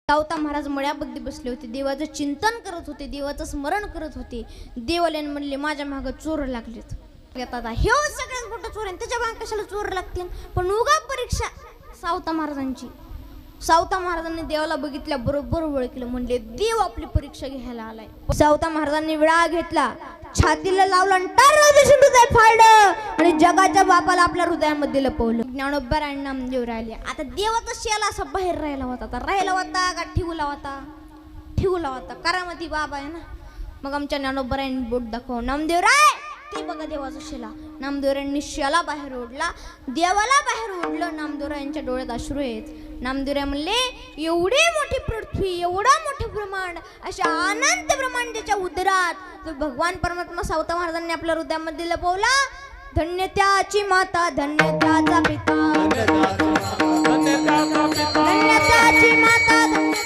सावता महाराज मळ्यामध्ये बसले होते, देवाचं चिंतन करत होते, देवाचं स्मरण करत होते. देवाले म्हणले माझ्या मागं चोर लागलेत. आता हे सगळ्यात मोठं चोर आहे, त्याच्या मागे कशाला चोर लागतील. पण उगा परीक्षा सावता महाराजांची. सावता महाराजांनी देवाला बघितल्या बरोबर ओळखलं, म्हणले देव आपली परीक्षा घ्यायला आलाय. सावता महाराजांनी विळा घेतला, छातीला लावला आणि हृदय फाडलं आणि जगाच्या बापाला आपल्या हृदयामध्ये लपवलं. ज्ञानोबा आणि नामदेव राहिले. आता देवाचा शेला असा बाहेर राहिला होता. आता राहिला होता का ठेवला होता? ठेवला होता. करामती बाबा आहे ना. मग आमच्या ज्ञानोबरायांनी बोट दाखव, नामदेव राय ते बघा देवाचा शेला. नामदेवरायांनी शेला बाहेर ओढला, देवाला बाहेर ओढलं. नामदेवरायांच्या डोळ्यात अश्रू आहेत. नामदेवराय म्हणले एवढी मोठी पृथ्वी, एवढा मोठे ब्रह्मांड, अशा अनंत ब्रह्मांडाच्या उदरात तो भगवान परमात्मा सावता महाराजांनी आपल्या हृदयामध्ये लपवला. धन्य त्याची माता, धन्य त्याचा पिता, धन्य त्याची माता, धन्य